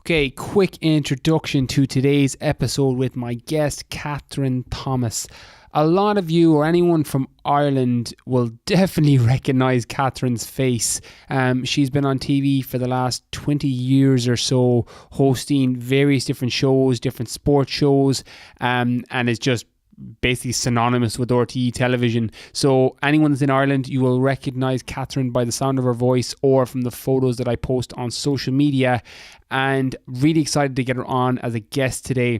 Okay, quick introduction to today's episode with my guest, Kathryn Thomas. A lot of you or anyone from Ireland will definitely recognise Kathryn's face. She's been on TV for the last 20 years or so, hosting various different shows, different sports shows, and is just basically synonymous with RTE television. So anyone that's in Ireland, you will recognise Kathryn by the sound of her voice or from the photos that I post on social media, and really excited to get her on as a guest today.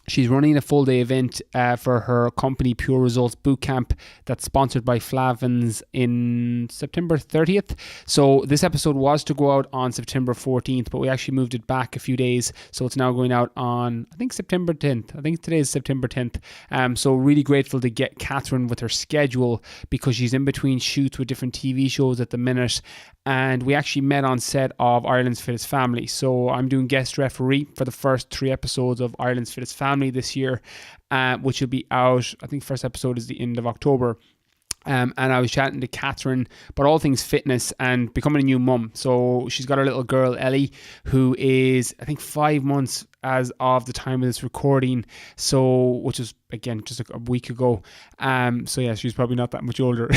She's running a full day event for her company Pure Results Bootcamp that's sponsored by Flavins in September 30th. So this episode was to go out on September 14th, but we actually moved it back a few days. So it's now going out on, I think, September 10th. I think today is September 10th. So really grateful to get Kathryn with her schedule because she's in between shoots with different TV shows at the minute. And we actually met on set of Ireland's Fittest Family. So I'm doing guest referee for the first 3 episodes of Ireland's Fittest Family this year, which will be out, I think first episode is the end of October. And I was chatting to Kathryn about all things fitness and becoming a new mum. So she's got her little girl, Ellie, who is, I think, 5 months as of the time of this recording. So, which is, again, just a week ago. So yeah, she's probably not that much older.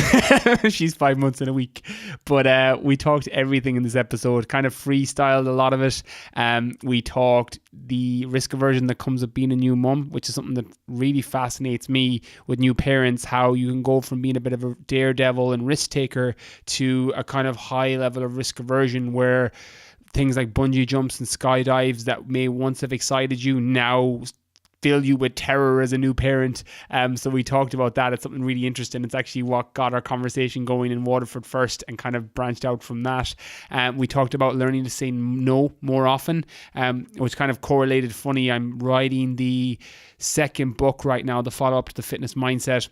She's 5 months in a week. But we talked everything in this episode, kind of freestyled a lot of it. We talked the risk aversion that comes with being a new mum, which is something that really fascinates me with new parents, how you can go from being a bit of a daredevil and risk taker to a kind of high level of risk aversion where things like bungee jumps and skydives that may once have excited you now fill you with terror as a new parent. So we talked about that. It's something really interesting. It's actually what got our conversation going in Waterford first and kind of branched out from that. We talked about learning to say no more often, which kind of correlated funny. I'm writing the second book right now, the follow-up to the fitness mindset.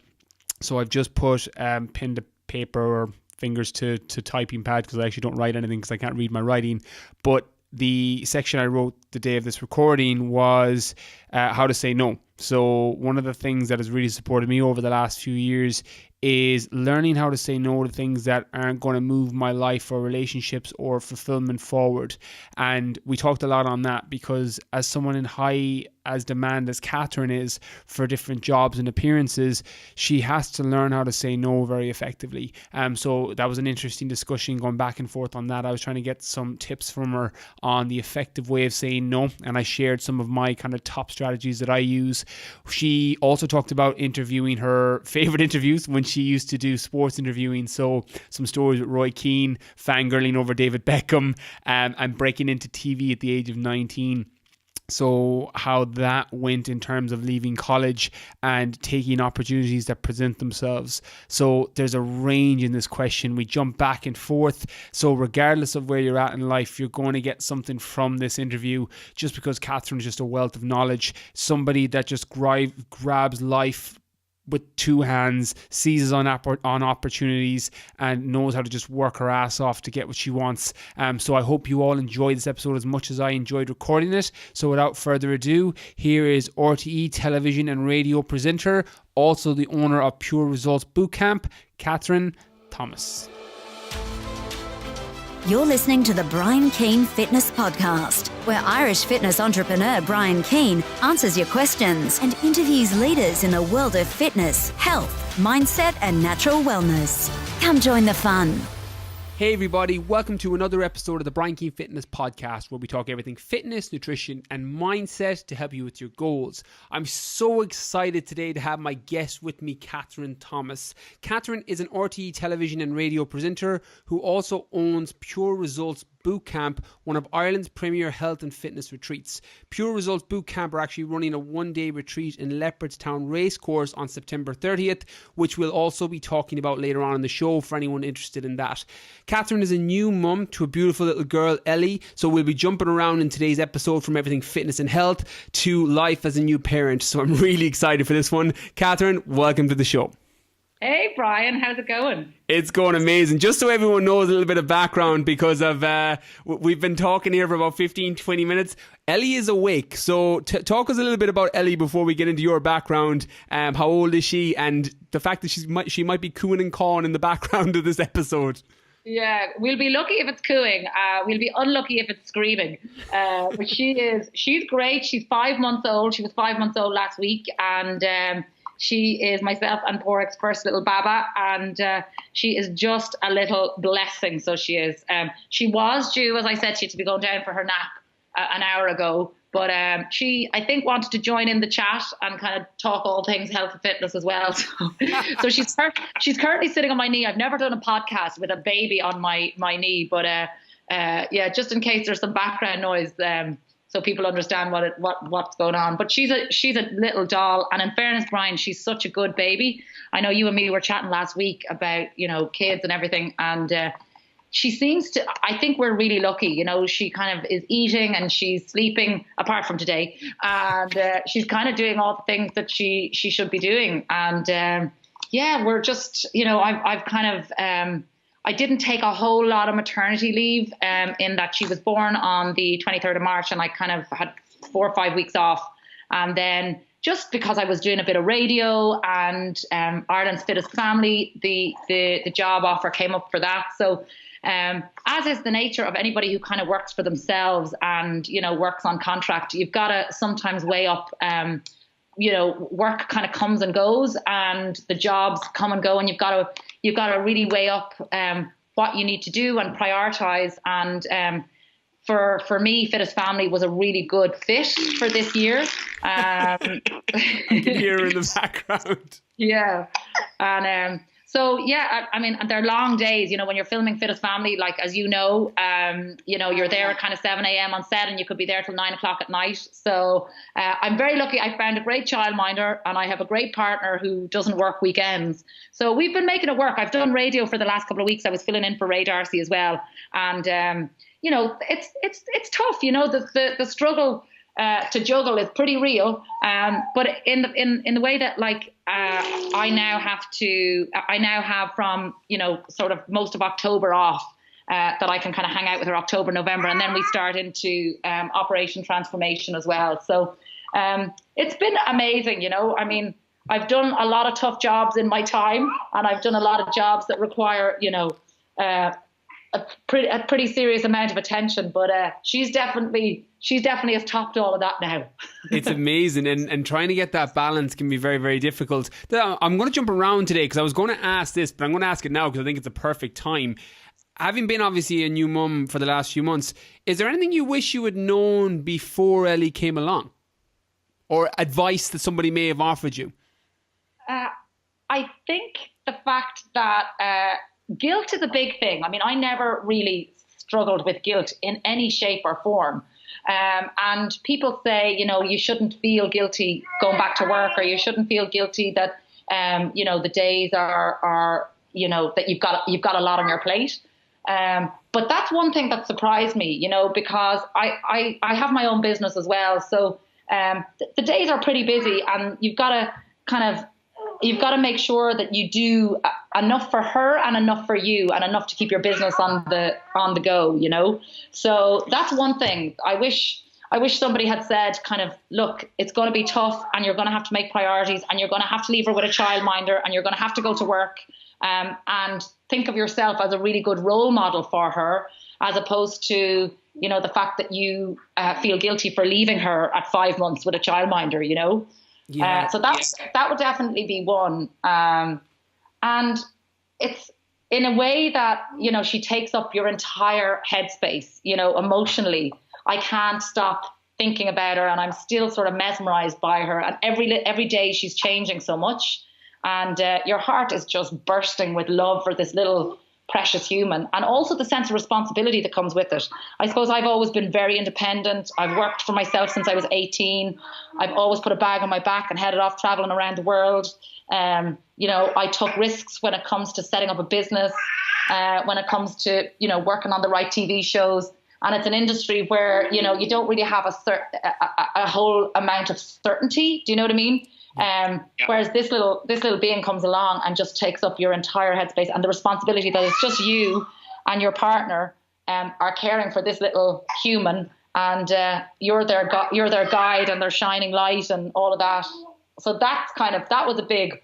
So I've just put pen to paper or fingers to typing pad because I actually don't write anything because I can't read my writing. But the section I wrote the day of this recording was how to say no. So one of the things that has really supported me over the last few years is learning how to say no to things that aren't going to move my life or relationships or fulfillment forward. And we talked a lot on that because as someone in high as demand as Kathryn is for different jobs and appearances, she has to learn how to say no very effectively. So that was an interesting discussion going back and forth on that. I was trying to get some tips from her on the effective way of saying no, and I shared some of my kind of top strategies that I use. She also talked about interviewing her favorite interviews when she used to do sports interviewing. So some stories with Roy Keane, fangirling over David Beckham, and breaking into TV at the age of 19. So how that went in terms of leaving college and taking opportunities that present themselves. So there's a range in this question. We jump back and forth. So regardless of where you're at in life, you're going to get something from this interview just because Kathryn is just a wealth of knowledge. Somebody that just grabs life with 2 hands, seizes on opportunities and knows how to just work her ass off to get what she wants. So I hope you all enjoy this episode as much as I enjoyed recording it. So without further ado, here is RTE television and radio presenter, also the owner of Pure Results Bootcamp, Kathryn Thomas. You're listening to the Brian Keane Fitness Podcast, where Irish fitness entrepreneur Brian Keane answers your questions and interviews leaders in the world of fitness, health, mindset, and natural wellness. Come join the fun. Hey everybody, welcome to another episode of the Brian Keane Fitness Podcast, where we talk everything fitness, nutrition and mindset to help you with your goals. I'm so excited today to have my guest with me, Kathryn Thomas. Kathryn is an RTE television and radio presenter who also owns Pure Results Bootcamp, one of Ireland's premier health and fitness retreats. Pure Results Bootcamp are actually running a 1-day retreat in Leopardstown Racecourse on September 30th, which we'll also be talking about later on in the show for anyone interested in that. Kathryn is a new mum to a beautiful little girl, Ellie, so we'll be jumping around in today's episode from everything fitness and health to life as a new parent. So I'm really excited for this one. Kathryn, welcome to the show. Hey Brian, how's it going? It's going amazing. Just so everyone knows a little bit of background, because of we've been talking here for about 15-20 minutes. Ellie is awake, so talk us a little bit about Ellie before we get into your background. How old is she, and the fact that she might be cooing and cawing in the background of this episode? Yeah, we'll be lucky if it's cooing. We'll be unlucky if it's screaming. But she's great. She's 5 months old. She was 5 months old last week. And she is myself and Porrick's first little baba. And she is just a little blessing. So she is. She was due, as I said, she had to be going down for her nap an hour ago. But she, I think, wanted to join in the chat and kind of talk all things health and fitness as well. So she's currently sitting on my knee. I've never done a podcast with a baby on my knee, but yeah, just in case there's some background noise, so people understand what's going on. But she's a little doll, and in fairness, Brian, she's such a good baby. I know you and me were chatting last week about kids and everything, and she seems to, I think we're really lucky, she kind of is eating and she's sleeping, apart from today. And she's kind of doing all the things that she should be doing. And yeah, we're just, I've kind of, I didn't take a whole lot of maternity leave in that she was born on the 23rd of March and I kind of had 4 or 5 weeks off. And then just because I was doing a bit of radio and Ireland's Fittest Family, the job offer came up for that. So as is the nature of anybody who kind of works for themselves and, works on contract, you've got to sometimes weigh up, work kind of comes and goes and the jobs come and go, and you've got to really weigh up what you need to do and prioritize. And for me, Fittest Family was a really good fit for this year. I can hear in the background. Yeah. And so, yeah, I mean, they're long days, when you're filming Fittest Family, like, as you're there at kind of 7 a.m. on set and you could be there till 9 o'clock at night. So I'm very lucky. I found a great childminder and I have a great partner who doesn't work weekends. So we've been making it work. I've done radio for the last couple of weeks. I was filling in for Ray Darcy as well. And, it's tough, the struggle to juggle is pretty real. But in the way that, like, I now have from, sort of most of October off, that I can kind of hang out with her October, November, and then we start into Operation Transformation as well. So it's been amazing, I mean, I've done a lot of tough jobs in my time, and I've done a lot of jobs that require, a pretty serious amount of attention, but she's definitely has topped all of that now. It's amazing, and trying to get that balance can be very, very difficult. I'm going to jump around today because I was going to ask this, but I'm going to ask it now because I think it's a perfect time. Having been obviously a new mum for the last few months, is there anything you wish you had known before Ellie came along, or advice that somebody may have offered you? I think the fact that guilt is a big thing. I mean, I never really struggled with guilt in any shape or form. And people say, you shouldn't feel guilty going back to work, or you shouldn't feel guilty that, the days are that you've got a lot on your plate. But that's one thing that surprised me, because I have my own business as well. So the days are pretty busy, and you've got to make sure that you do enough for her and enough for you and enough to keep your business on the go, So that's one thing. I wish somebody had said, kind of, look, it's going to be tough and you're going to have to make priorities and you're going to have to leave her with a childminder and you're going to have to go to work, and think of yourself as a really good role model for her, as opposed to, the fact that you feel guilty for leaving her at 5 months with a childminder, Yeah. So that would definitely be one. And it's in a way that, she takes up your entire headspace, emotionally. I can't stop thinking about her, and I'm still sort of mesmerized by her. And every day she's changing so much. And your heart is just bursting with love for this little precious human, and also the sense of responsibility that comes with it. I suppose I've always been very independent. I've worked for myself since I was 18. I've always put a bag on my back and headed off traveling around the world. I took risks when it comes to setting up a business, when it comes to, working on the right TV shows. And it's an industry where, you don't really have a whole amount of certainty. Do you know what I mean? Whereas this little being comes along and just takes up your entire headspace, and the responsibility that it's just you and your partner are caring for this little human, and you're their guide and their shining light and all of that. So that was a big,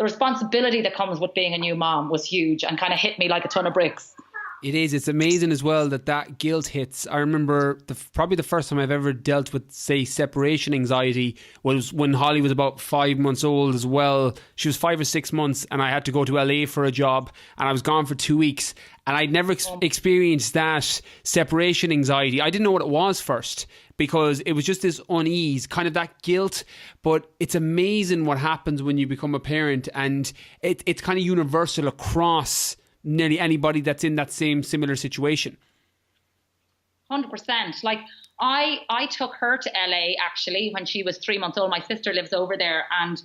the responsibility that comes with being a new mom was huge and kind of hit me like a ton of bricks. It is. It's amazing as well that guilt hits. I remember probably the first time I've ever dealt with, say, separation anxiety was when Holly was about 5 months old as well. She was 5 or 6 months and I had to go to LA for a job and I was gone for 2 weeks. And I'd never experienced that separation anxiety. I didn't know what it was first because it was just this unease, kind of that guilt. But it's amazing what happens when you become a parent, and it's kind of universal across nearly anybody that's in that same similar situation. 100%. Like I took her to LA actually when she was 3 months old. My sister lives over there, and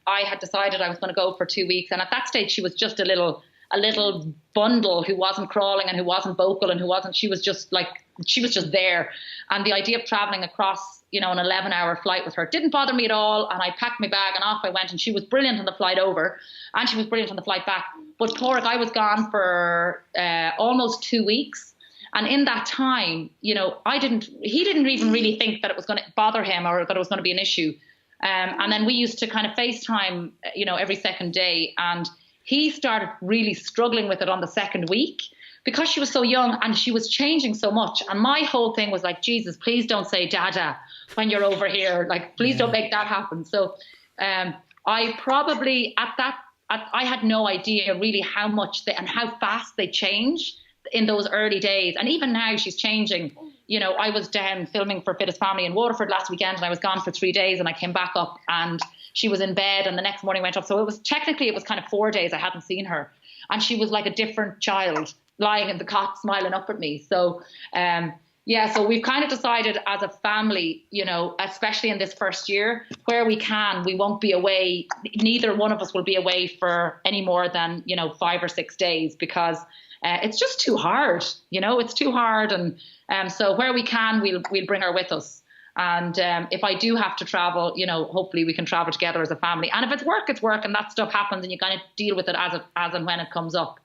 I had decided I was going to go for 2 weeks. And at that stage, she was just a little bundle who wasn't crawling and who wasn't vocal and she was just there. And the idea of traveling across, an 11-hour flight with her didn't bother me at all. And I packed my bag and off I went, and she was brilliant on the flight over and she was brilliant on the flight back. But Porrick, I was gone for almost 2 weeks. And in that time, he didn't even really think that it was going to bother him or that it was going to be an issue. And then we used to kind of FaceTime, every second day. And he started really struggling with it on the second week because she was so young and she was changing so much. And my whole thing was like, Jesus, please don't say dada when you're over here. Like, please don't make that happen. So I probably I had no idea really how much and how fast they change in those early days. And even now she's changing. I was down filming for Fittest Family in Waterford last weekend and I was gone for 3 days and I came back up and she was in bed and the next morning went up. So it was kind of 4 days I hadn't seen her. And she was like a different child lying in the cot smiling up at me. So, so we've kind of decided as a family, especially in this first year, where we can, we won't be away. Neither one of us will be away for any more than, 5 or 6 days because it's just too hard. It's too hard. And so where we can, we'll bring her with us. And if I do have to travel, hopefully we can travel together as a family. And if it's work, and that stuff happens, and you kind of deal with it as and when it comes up.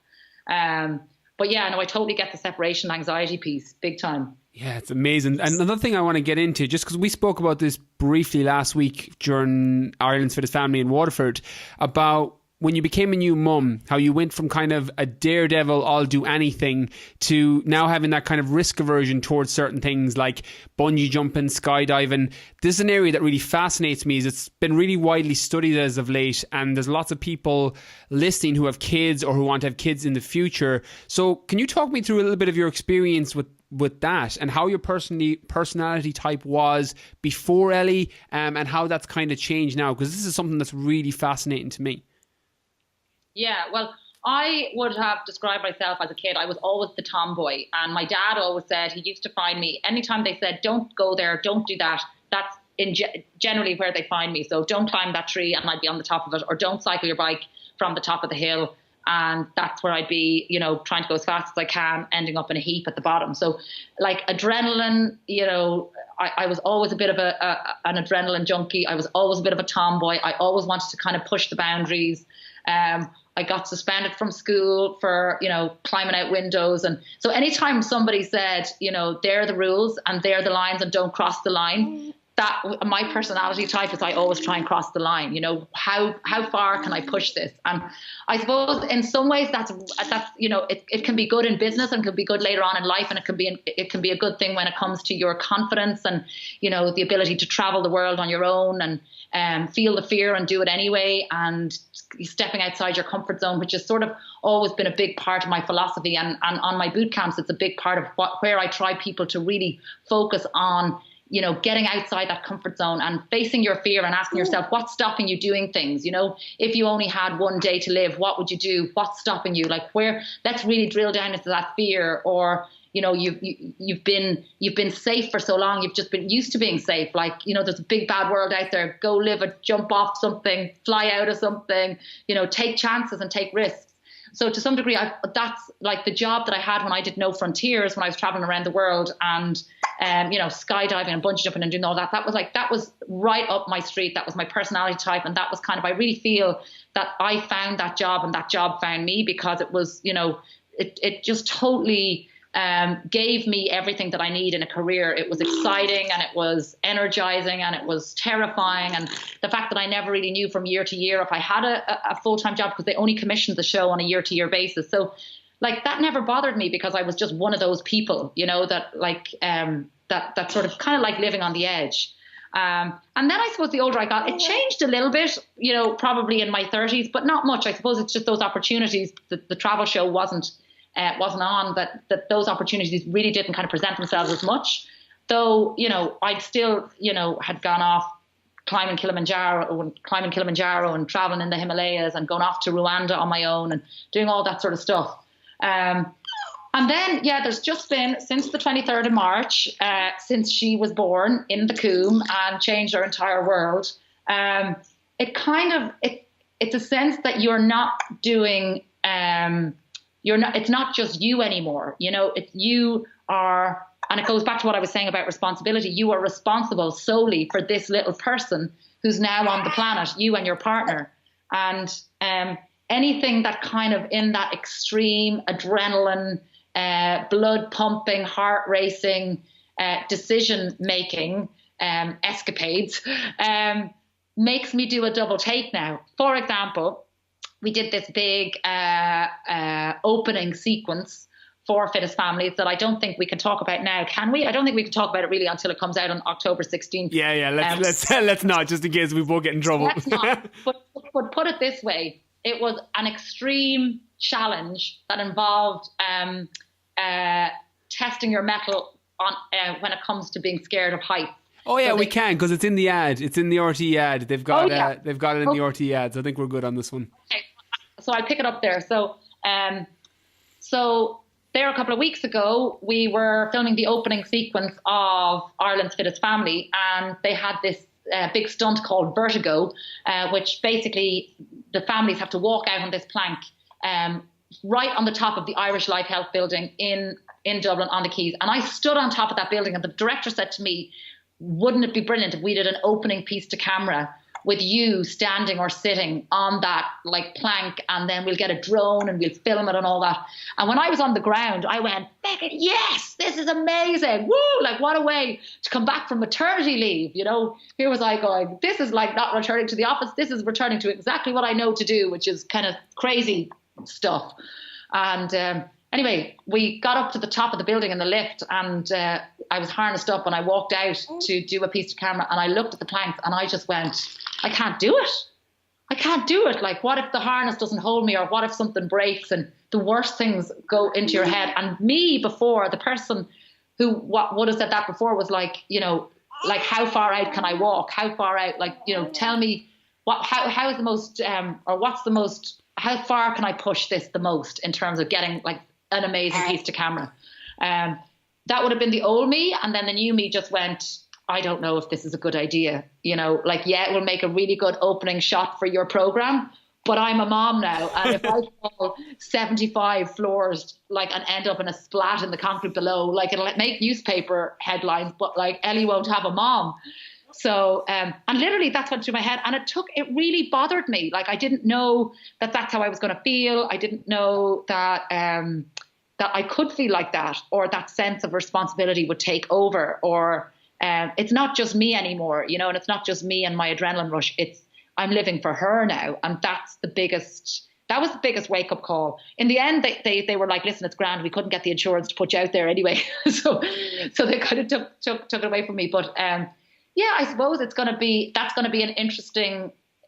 But yeah, no, I totally get the separation anxiety piece, big time. Yeah, it's amazing. And another thing I want to get into, just because we spoke about this briefly last week during Ireland's Fittest Family in Waterford, about when you became a new mum, how you went from kind of a daredevil, I'll do anything, to now having that kind of risk aversion towards certain things like bungee jumping, skydiving. This is an area that really fascinates me. It's been really widely studied as of late, and there's lots of people listening who have kids or who want to have kids in the future. So can you talk me through a little bit of your experience with that and how your personality type was before Ellie, and how that's kind of changed now? Because this is something that's really fascinating to me. Yeah, well, I would have described myself as a kid. I was always the tomboy. And my dad always said, he used to find me, anytime they said, don't go there, don't do that, that's generally where they find me. So don't climb that tree and I'd be on the top of it, or don't cycle your bike from the top of the hill. And that's where I'd be, trying to go as fast as I can, ending up in a heap at the bottom. So like adrenaline, I was always a bit of an adrenaline junkie. I was always a bit of a tomboy. I always wanted to kind of push the boundaries. I got suspended from school for, climbing out windows. And so anytime somebody said, they're the rules and they're the lines and don't cross the line, that my personality type is I always try and cross the line. How far can I push this? And I suppose in some ways that's it can be good in business and can be good later on in life, and it can be a good thing when it comes to your confidence and the ability to travel the world on your own and feel the fear and do it anyway, and stepping outside your comfort zone, which has sort of always been a big part of my philosophy. And on my boot camps, it's a big part of where I try people to really focus on getting outside that comfort zone and facing your fear and asking yourself, what's stopping you doing things? If you only had one day to live, what would you do? What's stopping you? Like let's really drill down into that fear. Or, you've been safe for so long. You've just been used to being safe. Like, there's a big bad world out there. Go live it, jump off something, fly out of something, take chances and take risks. So to some degree, that's like the job that I had when I did No Frontiers, when I was traveling around the world and, skydiving and bungee jumping and doing all that. That was right up my street. That was my personality type. And that was kind of, I really feel that I found that job and that job found me, because it was, it just totally gave me everything that I need in a career. It was exciting and it was energizing and it was terrifying. And the fact that I never really knew from year to year if I had a full-time job, because they only commissioned the show on a year-to-year basis. So like that never bothered me, because I was just one of those people, you know, that like that sort of kind of like living on the edge. And then I suppose the older I got, it changed a little bit, you know, probably in my 30s, but not much. I suppose it's just those opportunities that the travel show wasn't on, that those opportunities really didn't kind of present themselves as much. Though, you know, I'd still, you know, had gone off climbing Kilimanjaro and traveling in the Himalayas and going off to Rwanda on my own and doing all that sort of stuff. And then, yeah, there's just been, since the 23rd of March, since she was born in the Coombe and changed our entire world, it's a sense that you're not doing, it's not just you anymore. You know, you are, and it goes back to what I was saying about responsibility. You are responsible solely for this little person who's now on the planet, you and your partner. And anything that kind of in that extreme adrenaline, blood pumping, heart racing, decision making escapades makes me do a double take now. For example, we did this big opening sequence for Fittest Families that I don't think we can talk about now, can we? I don't think we can talk about it really until it comes out on October 16th. Yeah. Let's not, just in case we both get in trouble. Let's not. But put it this way, it was an extreme challenge that involved testing your mettle on when it comes to being scared of heights. Oh yeah, so we can, because it's in the ad. It's in the RT ad. They've got it in the RT ad. So I think we're good on this one. Okay. So I'll pick it up there. So there a couple of weeks ago, we were filming the opening sequence of Ireland's Fittest Family, and they had this big stunt called Vertigo, which basically the families have to walk out on this plank right on the top of the Irish Life Health building in Dublin on the Quays. And I stood on top of that building, and the director said to me, wouldn't it be brilliant if we did an opening piece to camera with you standing or sitting on that like plank, and then we'll get a drone and we'll film it and all that. And when I was on the ground, I went, Beckett, yes, this is amazing. Woo! Like, what a way to come back from maternity leave. You know, here was I going, this is like not returning to the office. This is returning to exactly what I know to do, which is kind of crazy stuff. And anyway, we got up to the top of the building in the lift, and I was harnessed up and I walked out to do a piece to camera, and I looked at the planks and I just went, I can't do it. I can't do it. Like, what if the harness doesn't hold me, or what if something breaks? And the worst things go into your head. And me before, the person who would have said that before was like, you know, like, how far out can I walk? How far out? Like, you know, tell me how is the most, or what's the most, how far can I push this the most in terms of getting like an amazing piece to camera? That would have been the old me. And then the new me just went, I don't know if this is a good idea. You know, like, yeah, it will make a really good opening shot for your program, but I'm a mom now. And if I fall 75 floors, like, and end up in a splat in the concrete below, like, it'll make newspaper headlines, but like, Ellie won't have a mom. So, and literally that's went through my head, and it really bothered me. Like, I didn't know that that's how I was going to feel. I didn't know that, that I could feel like that, or that sense of responsibility would take over, or, it's not just me anymore, you know, and it's not just me and my adrenaline rush. I'm living for her now. And that was the biggest wake up call. In the end, they were like, listen, it's grand. We couldn't get the insurance to put you out there anyway. so they kind of took it away from me. But, yeah, I suppose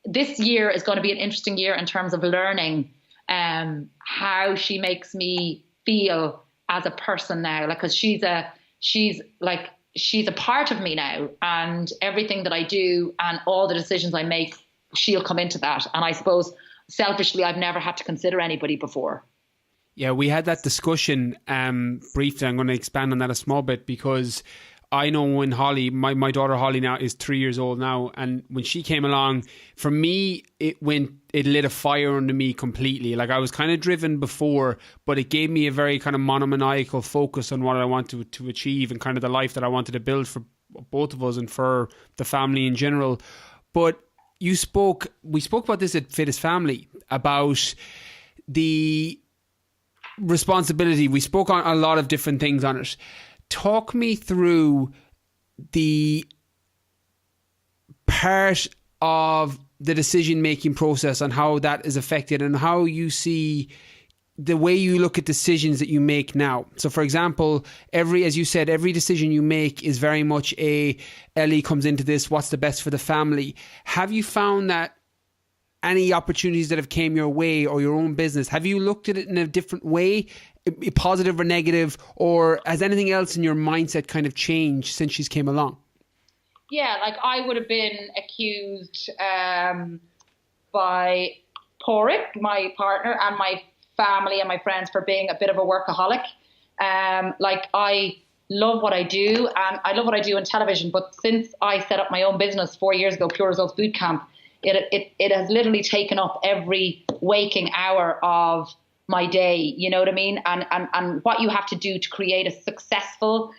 this year is going to be an interesting year in terms of learning, how she makes me feel as a person now. Like, cause she's a part of me now, and everything that I do and all the decisions I make, she'll come into that. And I suppose selfishly, I've never had to consider anybody before. Yeah, we had that discussion briefly. I'm going to expand on that a small bit, because I know when Holly, my daughter Holly now is 3 years old now, and when she came along, for me, it lit a fire under me completely. Like, I was kind of driven before, but it gave me a very kind of monomaniacal focus on what I wanted to achieve and kind of the life that I wanted to build for both of us and for the family in general. But we spoke about this at Fittest Family, about responsibility, we spoke on a lot of different things on it. Talk me through the part of the decision-making process and how that is affected, and how you see the way you look at decisions that you make now. So for example, as you said, every decision you make is very much Ellie comes into this, what's the best for the family? Have you found that any opportunities that have came your way, or your own business, have you looked at it in a different way, positive or negative, or has anything else in your mindset kind of changed since she's came along? Yeah, like I would have been accused by Porrick, my partner, and my family and my friends for being a bit of a workaholic. Like I love what I do, and I love what I do in television, but since I set up my own business 4 years ago, Pure Results Bootcamp, it has literally taken up every waking hour of my day, you know what I mean? And what you have to do to create a successful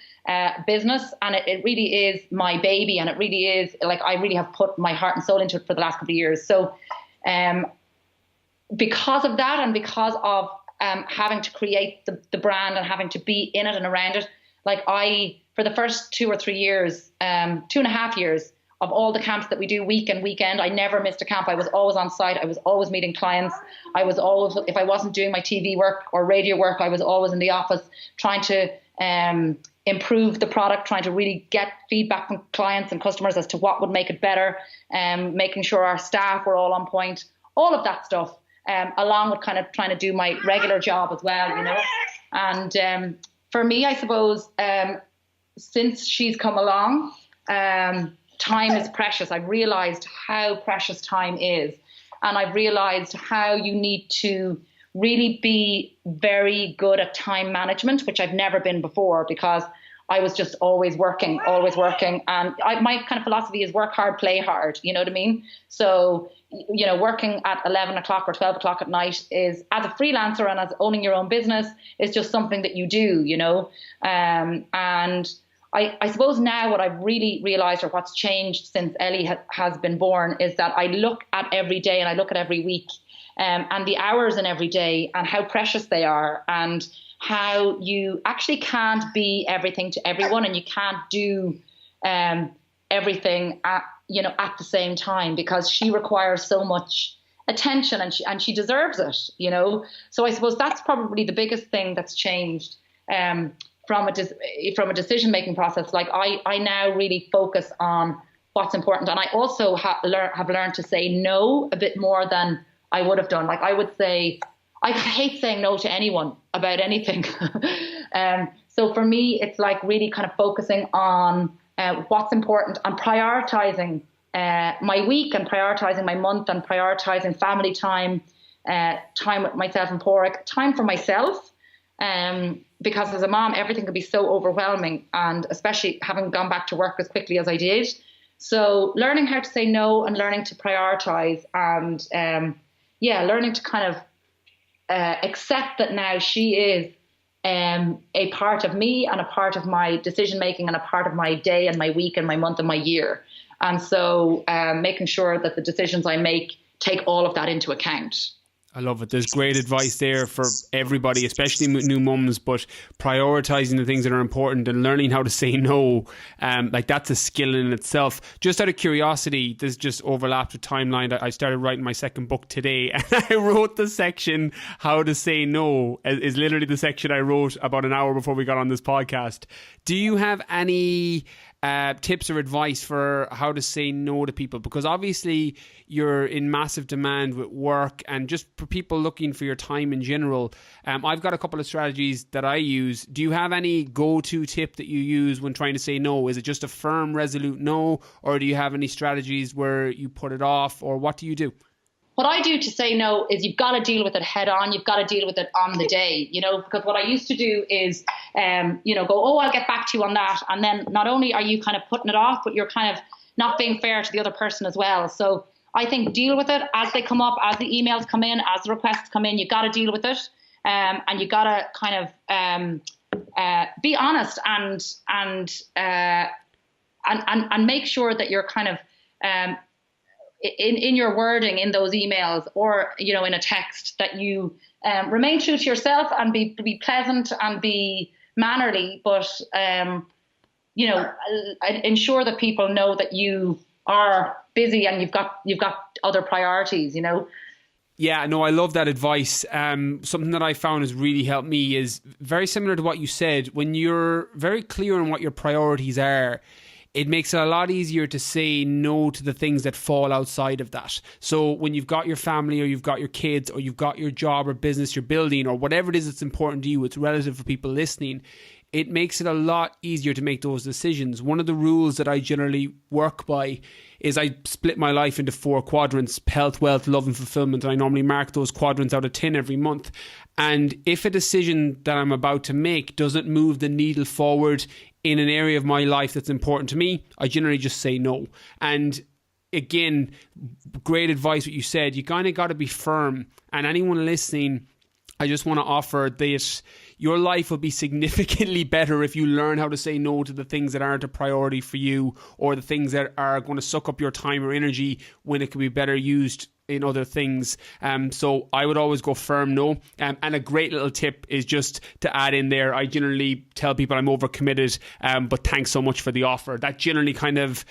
business. And it really is my baby, and it really is, like, I really have put my heart and soul into it for the last couple of years. So because of that, and because of having to create the brand and having to be in it and around it, like for the first 2 or 3 years, 2.5 years, of all the camps that we do week and weekend, I never missed a camp. I was always on site. I was always meeting clients. I was always, if I wasn't doing my TV work or radio work, I was always in the office trying to improve the product, trying to really get feedback from clients and customers as to what would make it better, making sure our staff were all on point, all of that stuff, along with kind of trying to do my regular job as well, you know. And for me, I suppose, since she's come along, time is precious. I've realized how precious time is. And I've realized how you need to really be very good at time management, which I've never been before, because I was just always working. And my kind of philosophy is work hard, play hard. You know what I mean? So, you know, working at 11 o'clock or 12 o'clock at night is, as a freelancer and as owning your own business, is just something that you do, you know. And I suppose now what I've really realised, or what's changed since Ellie has been born, is that I look at every day and I look at every week, and the hours in every day, and how precious they are, and how you actually can't be everything to everyone, and you can't do everything at the same time, because she requires so much attention, and she deserves it, you know. So I suppose that's probably the biggest thing that's changed. From a decision-making process. Like I now really focus on what's important. And I also have learned to say no a bit more than I would have done. Like I would say, I hate saying no to anyone about anything. So for me, it's like really kind of focusing on what's important, and prioritizing my week, and prioritizing my month, and prioritizing family time, time with myself and Porrick, time for myself. Because as a mom, everything could be so overwhelming, and especially having gone back to work as quickly as I did. So learning how to say no, and learning to prioritize, and learning to kind of accept that now she is a part of me, and a part of my decision making, and a part of my day and my week and my month and my year. And so making sure that the decisions I make take all of that into account. I love it. There's great advice there for everybody, especially new mums, but prioritizing the things that are important and learning how to say no, like that's a skill in itself. Just out of curiosity, this just overlapped with timeline. I started writing my second book today, and I wrote the section how to say no is literally the section I wrote about an hour before we got on this podcast. Do you have any tips or advice for how to say no to people? Because obviously you're in massive demand with work, and just for people looking for your time in general. I've got a couple of strategies that I use. Do you have any go-to tip that you use when trying to say no? Is it just a firm, resolute no, or do you have any strategies where you put it off, or what do you do? What I do to say no is you've got to deal with it head on. You've got to deal with it on the day, you know, because what I used to do is, go, oh, I'll get back to you on that. And then not only are you kind of putting it off, but you're kind of not being fair to the other person as well. So I think deal with it as they come up, as the emails come in, as the requests come in. You've got to deal with it. And you got to kind of be honest and make sure that you're kind of in your wording in those emails, or in a text, that you remain true to yourself and be pleasant and be mannerly, but ensure that people know that you are busy and you've got other priorities. Yeah, no, I love that advice. Something that I found has really helped me is very similar to what you said. When you're very clear on what your priorities are, it makes it a lot easier to say no to the things that fall outside of that. So when you've got your family, or you've got your kids, or you've got your job or business you're building, or whatever it is that's important to you, it's relative for people listening, it makes it a lot easier to make those decisions. One of the rules that I generally work by is I split my life into 4 quadrants: health, wealth, love and fulfillment. And I normally mark those quadrants out of 10 every month. And if a decision that I'm about to make doesn't move the needle forward in an area of my life that's important to me, I generally just say no. And again, great advice what you said. You kind of got to be firm. And anyone listening, I just want to offer that your life will be significantly better if you learn how to say no to the things that aren't a priority for you, or the things that are going to suck up your time or energy when it could be better used in other things. So I would always go firm no. And a great little tip is just to add in there, I generally tell people I'm overcommitted, but thanks so much for the offer. That generally kind of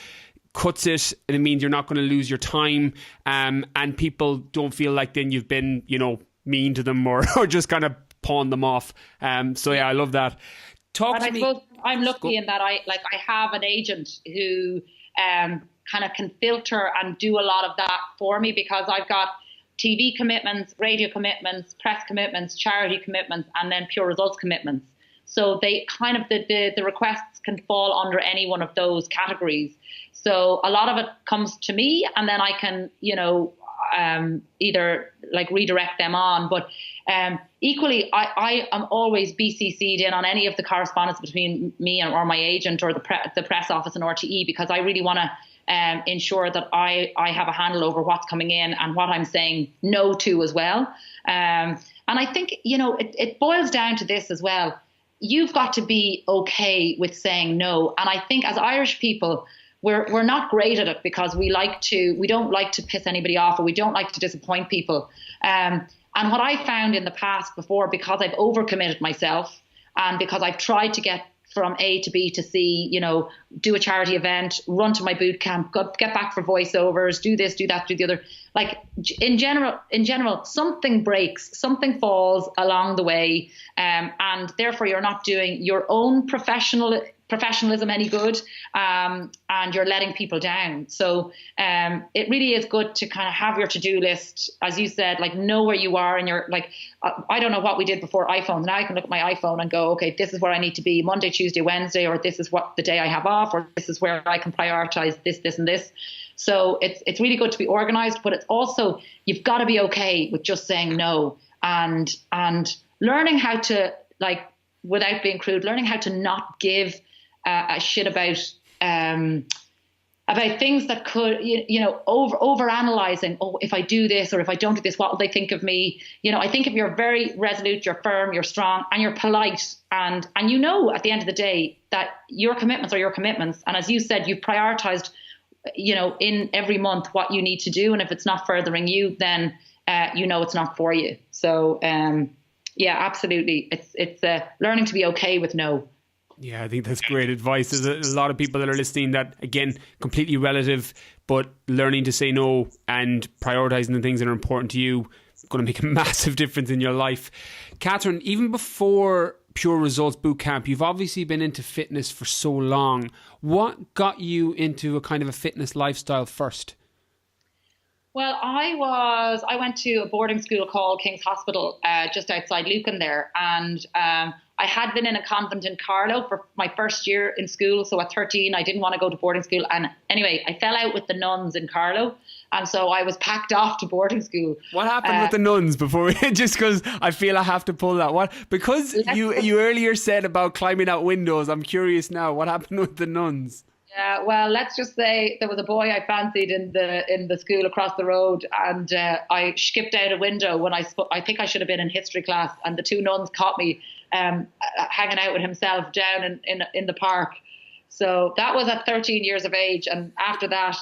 cuts it, and it means you're not going to lose your time, and people don't feel like then you've been, mean to them or just kind of pawn them off. So yeah, I love that. I suppose I'm lucky in that I have an agent who kind of can filter and do a lot of that for me, because I've got TV commitments, radio commitments, press commitments, charity commitments, and then pure results commitments. So they kind of, the requests can fall under any one of those categories. So a lot of it comes to me, and then I can, either redirect them on. But equally, I am always BCC'd in on any of the correspondence between me or my agent or the press office and RTE, because I really want to ensure that I have a handle over what's coming in and what I'm saying no to as well. And I think, it boils down to this as well. You've got to be okay with saying no. And I think as Irish people, we're not great at it, because we don't like to piss anybody off, or we don't like to disappoint people. And what I found in the past before, because I've overcommitted myself, and because I've tried to get from A to B to C, do a charity event, run to my boot camp, get back for voiceovers, do this, do that, do the other. In general, something breaks, something falls along the way, and therefore you're not doing your own professionalism any good, and you're letting people down. So it really is good to kind of have your to-do list, as you said, know where you are, and you're I don't know what we did before iPhones. Now I can look at my iPhone and go, okay, this is where I need to be Monday, Tuesday, Wednesday, or this is what the day I have off, or this is where I can prioritize this and this. So it's really good to be organized, but it's also, you've got to be okay with just saying no, and learning how to, without being crude, learning how to not give a shit about things that could, over analyzing. Oh, if I do this, or if I don't do this, what will they think of me? I think if you're very resolute, you're firm, you're strong, and you're polite, and at the end of the day that your commitments are your commitments. And as you said, you've prioritized, in every month what you need to do. And if it's not furthering you, then it's not for you. So yeah, absolutely. It's learning to be okay with no. Yeah, I think that's great advice. There's a lot of people that are listening that, again, completely relative, but learning to say no and prioritizing the things that are important to you is going to make a massive difference in your life. Kathryn, even before Pure Results Bootcamp, you've obviously been into fitness for so long. What got you into a kind of a fitness lifestyle first? Well, I went to a boarding school called King's Hospital, just outside Lucan there. And I had been in a convent in Carlow for my first year in school. So at 13, I didn't want to go to boarding school. And anyway, I fell out with the nuns in Carlow. And so I was packed off to boarding school. What happened with the nuns before? Just because I feel I have to pull that. Because you earlier said about climbing out windows. I'm curious now. What happened with the nuns? Yeah, well, let's just say there was a boy I fancied in the school across the road, and I skipped out a window when I think I should have been in history class, and the two nuns caught me hanging out with himself down in the park. So that was at 13 years of age. And after that,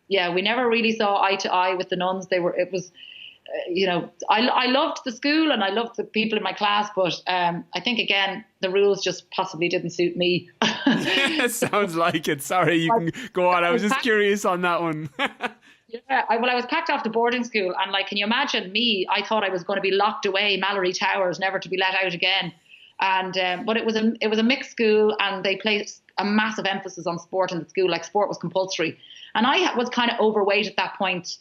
we never really saw eye to eye with the nuns. I loved the school and I loved the people in my class, but I think, again, the rules just possibly didn't suit me. Sounds like it. Sorry, you can go on. I was just curious on that one. Yeah, I was packed off to boarding school, and can you imagine me? I thought I was going to be locked away, Mallory Towers, never to be let out again. And but it was a mixed school, and they placed a massive emphasis on sport in the school. Like, sport was compulsory, and I was kind of overweight at that point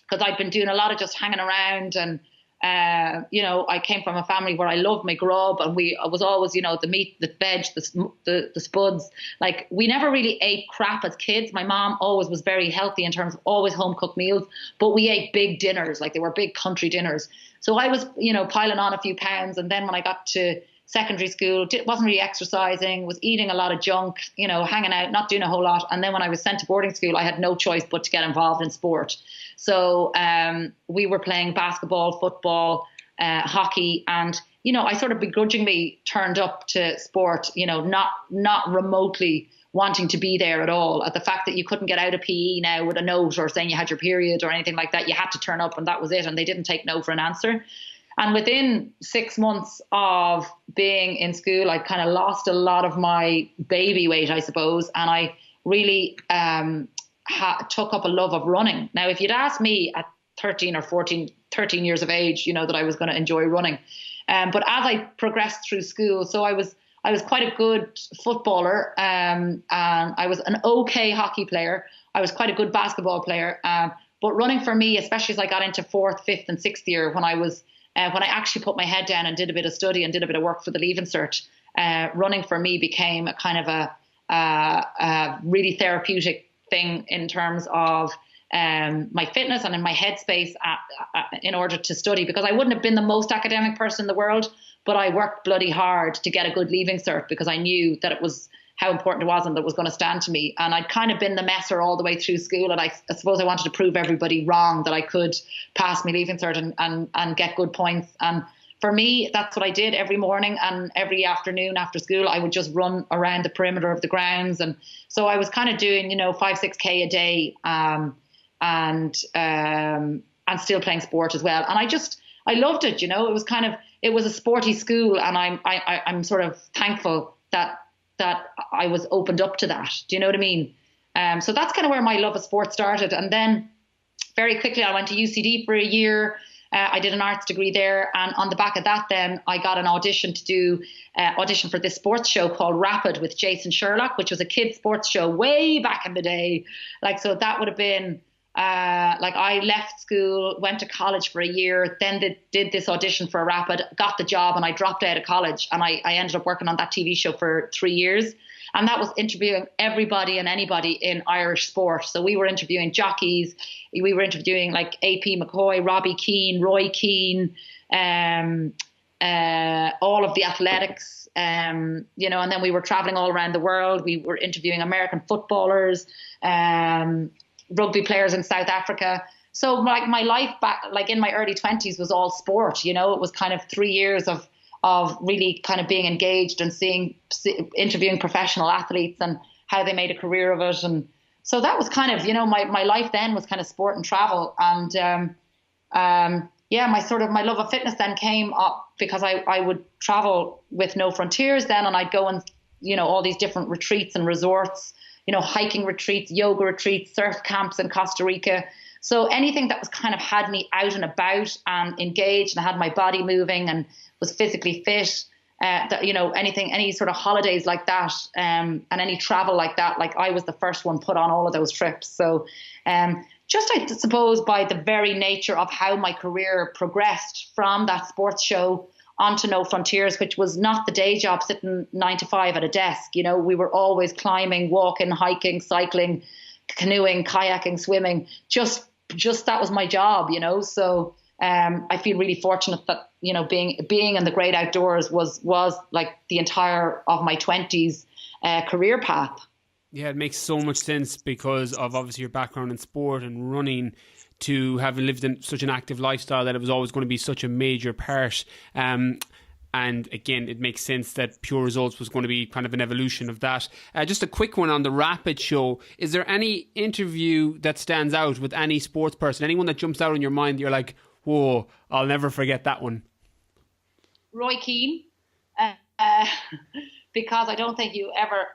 because I'd been doing a lot of just hanging around, and I came from a family where I loved my grub, and I was always, the meat, the veg, the spuds. Like, we never really ate crap as kids. My mom always was very healthy in terms of always home cooked meals, but we ate big dinners, like they were big country dinners. So I was, piling on a few pounds, and then when I got to secondary school, wasn't really exercising, was eating a lot of junk, hanging out, not doing a whole lot. And then when I was sent to boarding school, I had no choice but to get involved in sport. So we were playing basketball, football, hockey, and I sort of begrudgingly turned up to sport, not remotely wanting to be there at all. At the fact that you couldn't get out of PE now with a note or saying you had your period or anything like that, you had to turn up and that was it. And they didn't take no for an answer. And within 6 months of being in school, I kind of lost a lot of my baby weight, I suppose. And I really took up a love of running. Now, if you'd asked me at 13 years of age, that I was going to enjoy running. But as I progressed through school, so I was quite a good footballer, and I was an okay hockey player. I was quite a good basketball player. But running for me, especially as I got into 4th, 5th and 6th year, when I actually put my head down and did a bit of study and did a bit of work for the Leaving Cert, running for me became a kind of a really therapeutic thing in terms of my fitness and in my headspace in order to study, because I wouldn't have been the most academic person in the world, but I worked bloody hard to get a good Leaving Cert because I knew that it was how important it was and that it was going to stand to me. And I'd kind of been the messer all the way through school, and I suppose I wanted to prove everybody wrong that I could pass my Leaving Cert and get good points. And for me, that's what I did every morning, and every afternoon after school I would just run around the perimeter of the grounds. And so I was kind of doing 5-6K a day, and still playing sport as well. And I loved it. It was a sporty school, and I'm sort of thankful that I was opened up to that. Do you know what I mean? So that's kind of where my love of sport started. And then very quickly I went to UCD for a year. I did an arts degree there. And on the back of that, then I got an audition to do audition for this sports show called Rapid with Jason Sherlock, which was a kids sports show way back in the day. So that would have been I left school, went to college for a year, then did this audition for a Rapid, got the job, and I dropped out of college, and I ended up working on that TV show for 3 years. And that was interviewing everybody and anybody in Irish sport. So we were interviewing jockeys, we were interviewing like AP McCoy, Robbie Keane, Roy Keane, all of the athletics, and then we were traveling all around the world. We were interviewing American footballers, rugby players in South Africa. So my life back, in my early 20s, was all sport. It was kind of 3 years of really kind of being engaged and interviewing professional athletes and how they made a career of it. And so that was kind of, my life then was kind of sport and travel. And my love of fitness then came up because I would travel with No Frontiers then, and I'd go and, all these different retreats and resorts, hiking retreats, yoga retreats, surf camps in Costa Rica. So anything that was kind of had me out and about and engaged and had my body moving and was physically fit, any sort of holidays like that, and any travel like that, I was the first one put on all of those trips. So just, I suppose, by the very nature of how my career progressed from that sports show onto No Frontiers, which was not the day job sitting 9 to 5 at a desk. We were always climbing, walking, hiking, cycling, canoeing, kayaking, swimming. Just that was my job, So I feel really fortunate that, being in the great outdoors was like the entire of my 20s career path. Yeah, it makes so much sense because of obviously your background in sport and running, to having lived in such an active lifestyle that it was always going to be such a major part. And again, it makes sense that Pure Results was going to be kind of an evolution of that. Just a quick one on the Rapid show. Is there any interview that stands out with any sports person? Anyone that jumps out in your mind that you're like, whoa, I'll never forget that one? Roy Keane, because I don't think you ever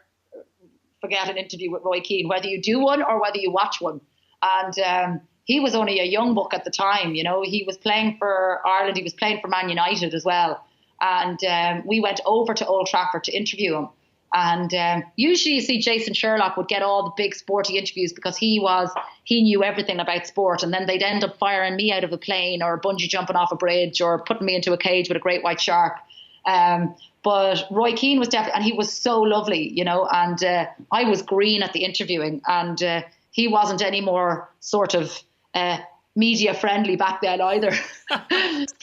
forget an interview with Roy Keane, whether you do one or whether you watch one. And he was only a young buck at the time, you know. He was playing for Ireland. He was playing for Man United as well. And we went over to Old Trafford to interview him. And usually you see Jason Sherlock would get all the big sporty interviews because he knew everything about sport. And then they'd end up firing me out of a plane or bungee jumping off a bridge or putting me into a cage with a great white shark. But Roy Keane was definitely, and he was so lovely, you know, and I was green at the interviewing, and he wasn't any more sort of media friendly back then either.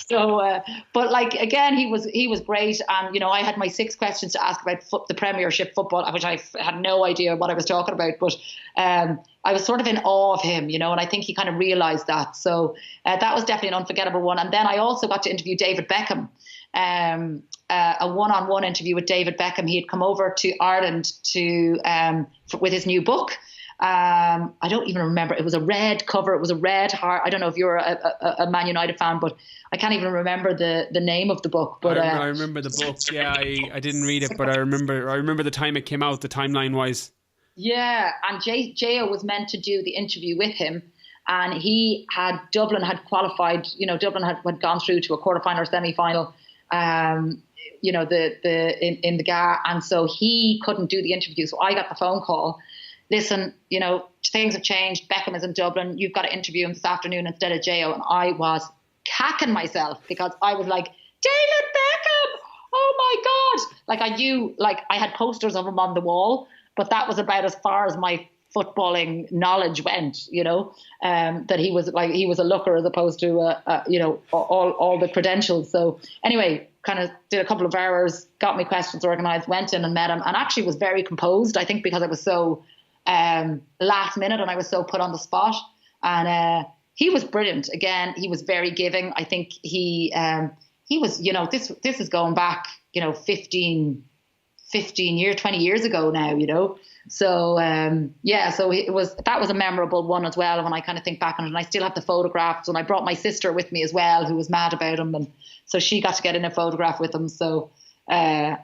So, but like, again, he was great. And, you know, I had my 6 questions to ask about the Premiership football, which I had no idea what I was talking about, but I was sort of in awe of him, you know, and I think he kind of realised that. So that was definitely an unforgettable one. And then I also got to interview David Beckham, a one-on-one interview with David Beckham. He had come over to Ireland with his new book. I don't even remember. It was a red cover. It was a red heart. I don't know if you're a Man United fan, but I can't even remember the name of the book. But I remember the book. Yeah, I didn't read it, but I remember the time it came out, the timeline wise. Yeah, and Jo was meant to do the interview with him, and Dublin had qualified. You know, Dublin had gone through to a quarterfinal or semi-final. You know, in the GA, and so he couldn't do the interview. So I got the phone call. Listen, you know, things have changed. Beckham is in Dublin. You've got to interview him this afternoon instead of Jo. And I was cacking myself because I was like, David Beckham! Oh my God! Like I knew, like I had posters of him on the wall, but that was about as far as my footballing knowledge went, you know, that he was a looker as opposed to, you know, all the credentials. So anyway, kind of did a couple of hours, got me questions organised, went in and met him, and actually was very composed, I think, because I was so last minute and I was so put on the spot. And he was brilliant. Again, he was very giving. I think he was, you know, this is going back, you know, 20 years ago now, you know. So so that was a memorable one as well when I kind of think back on it. And I still have the photographs, and I brought my sister with me as well, who was mad about him, and so she got to get in a photograph with him. So they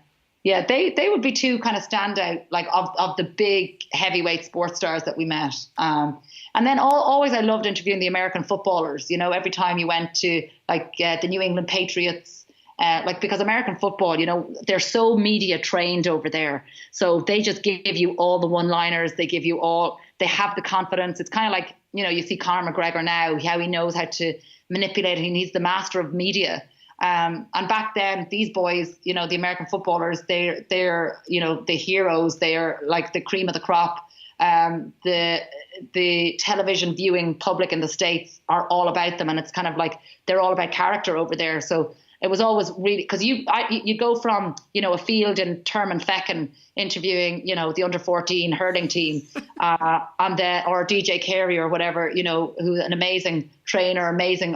would be two kind of standout, like of the big heavyweight sports stars that we met. And then always I loved interviewing the American footballers, you know, every time you went to like the New England Patriots, like, because American football, you know, they're so media trained over there. So they just give you all the one-liners. They have the confidence. It's kind of like, you know, you see Conor McGregor now, how he knows how to manipulate it. He's the master of media. And back then, these boys, you know, the American footballers, they're you know, the heroes. They are like the cream of the crop. The television viewing public in the States are all about them. And it's kind of like they're all about character over there. So it was always really, because you go from, you know, a field in Termonfeckin interviewing, you know, the under-14 hurling team, or DJ Carey or whatever, you know, who's an amazing trainer, amazing,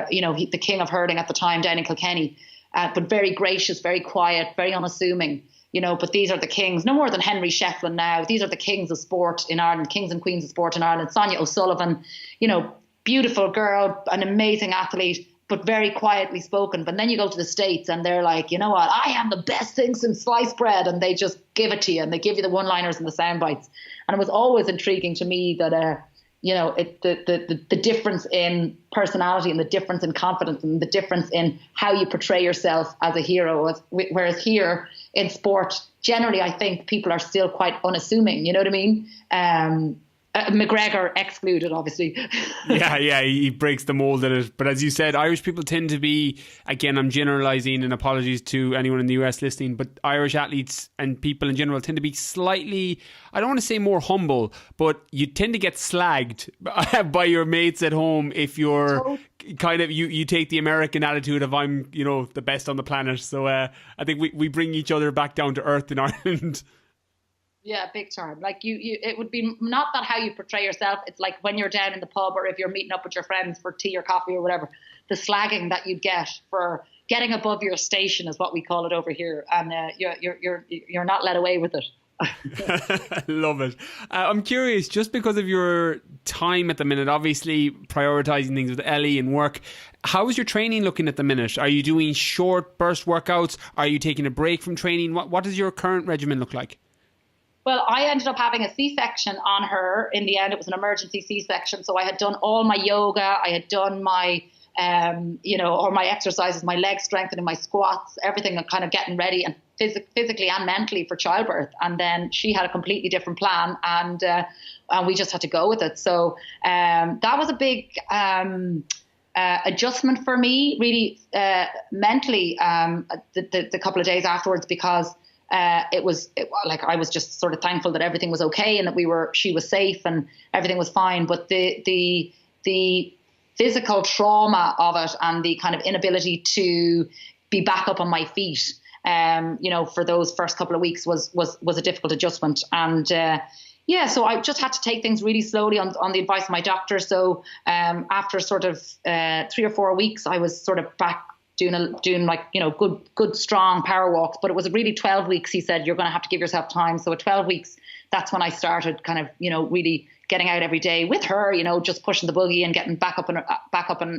you know, the king of hurling at the time down in Kilkenny, but very gracious, very quiet, very unassuming, you know. But these are the kings, no more than Henry Shefflin now. These are the kings of sport in Ireland, kings and queens of sport in Ireland. Sonia O'Sullivan, you know, beautiful girl, an amazing athlete, but very quietly spoken. But then you go to the States and they're like, you know what, I am the best thing since sliced bread. And they just give it to you, and they give you the one-liners and the sound bites. And it was always intriguing to me that, you know, the difference in personality and the difference in confidence and the difference in how you portray yourself as a hero. Whereas here in sport, generally, I think people are still quite unassuming. You know what I mean? McGregor excluded, obviously. Yeah, he breaks the mold at it. But as you said, Irish people tend to be, again, I'm generalising and apologies to anyone in the US listening, but Irish athletes and people in general tend to be slightly, I don't want to say more humble, but you tend to get slagged by your mates at home if you're kind of, you take the American attitude of I'm, you know, the best on the planet. So I think we bring each other back down to earth in Ireland. Yeah, big time. Like it would be not that how you portray yourself. It's like when you're down in the pub or if you're meeting up with your friends for tea or coffee or whatever, the slagging that you'd get for, getting above your station is what we call it over here, and you're not let away with it. Love it. I'm curious, just because of your time at the minute, obviously prioritizing things with Ellie and work, how is your training looking at the minute? Are you doing short burst workouts? Are you taking a break from training? What does your current regimen look like? Well, I ended up having a C-section on her. In the end, it was an emergency C-section. So I had done all my yoga. I had done my, all my exercises, my leg strengthening, my squats, everything, kind of getting ready and physically and mentally for childbirth. And then she had a completely different plan, and we just had to go with it. So that was a big adjustment for me, really mentally, the couple of days afterwards, because I was just sort of thankful that everything was okay and that she was safe and everything was fine. But the physical trauma of it and the kind of inability to be back up on my feet, for those first couple of weeks was a difficult adjustment. And so I just had to take things really slowly on the advice of my doctor. So after sort of 3 or 4 weeks, I was sort of back doing good strong power walks. But it was really 12 weeks. He said, you're going to have to give yourself time. So at 12 weeks, that's when I started kind of, really getting out every day with her, just pushing the buggy and getting back up and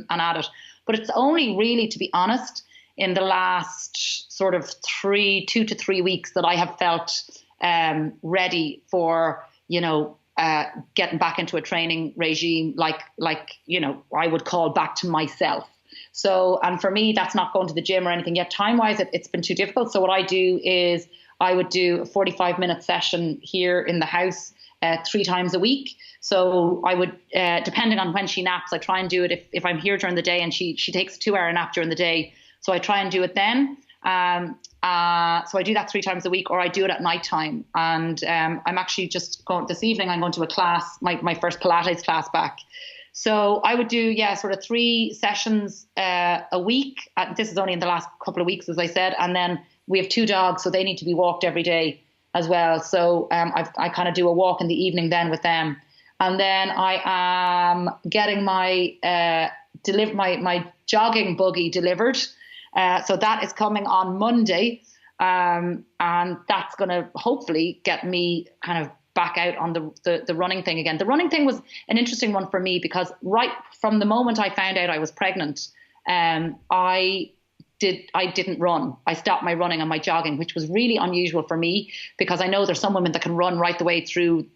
at it. But it's only really, to be honest, in the last sort of 2 to 3 weeks that I have felt ready for, getting back into a training regime, like I would call back to myself. So, and for me, that's not going to the gym or anything yet. Time-wise, it's been too difficult. So what I do is I would do a 45-minute session here in the house 3 times a week. So I would, depending on when she naps, I try and do it if I'm here during the day, and she takes a 2-hour nap during the day. So I try and do it then. So I do that 3 times a week, or I do it at nighttime. And I'm actually just going this evening. I'm going to a class, my first Pilates class back. So I would do, sort of 3 sessions a week. This is only in the last couple of weeks, as I said. And then we have 2 dogs, so they need to be walked every day as well. So I kind of do a walk in the evening then with them. And then I am getting my my jogging buggy delivered. So that is coming on Monday. And that's going to hopefully get me kind of back out on the running thing again. The running thing was an interesting one for me, because right from the moment I found out I was pregnant, I didn't run. I stopped my running and my jogging, which was really unusual for me, because I know there's some women that can run right the way through,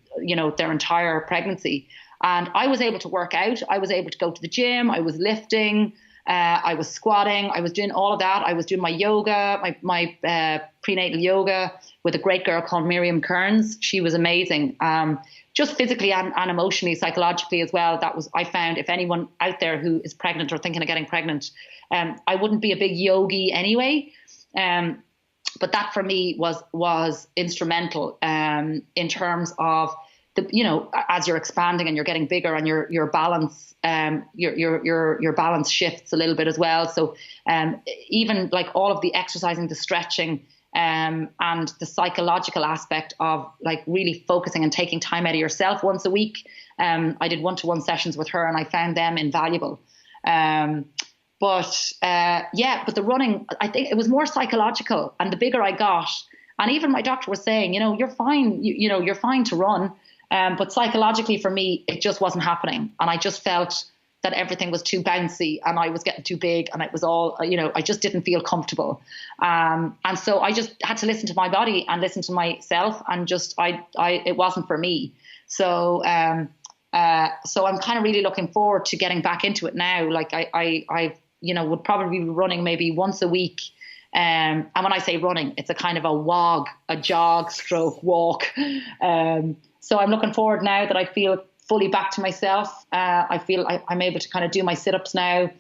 their entire pregnancy. And I was able to work out. I was able to go to the gym. I was lifting. I was squatting. I was doing all of that. I was doing my yoga, my prenatal yoga with a great girl called Miriam Kearns. She was amazing. Just physically and emotionally, psychologically as well. I found, if anyone out there who is pregnant or thinking of getting pregnant, I wouldn't be a big yogi anyway. But that for me was instrumental in terms of as you're expanding and you're getting bigger, and your balance, your balance shifts a little bit as well. So even like all of the exercising, the stretching, and the psychological aspect of like really focusing and taking time out of yourself once a week. I did 1-to-1 sessions with her, and I found them invaluable. But the running, I think it was more psychological. And the bigger I got, and even my doctor was saying, you're fine, you're fine to run. But psychologically for me, it just wasn't happening. And I just felt that everything was too bouncy and I was getting too big, and it was all, I just didn't feel comfortable. And so I just had to listen to my body and listen to myself, and just, it wasn't for me. So I'm kind of really looking forward to getting back into it now. Like I would probably be running maybe once a week. And when I say running, it's a kind of a jog stroke walk. So I'm looking forward now that I feel fully back to myself. I feel I'm able to kind of do my sit-ups now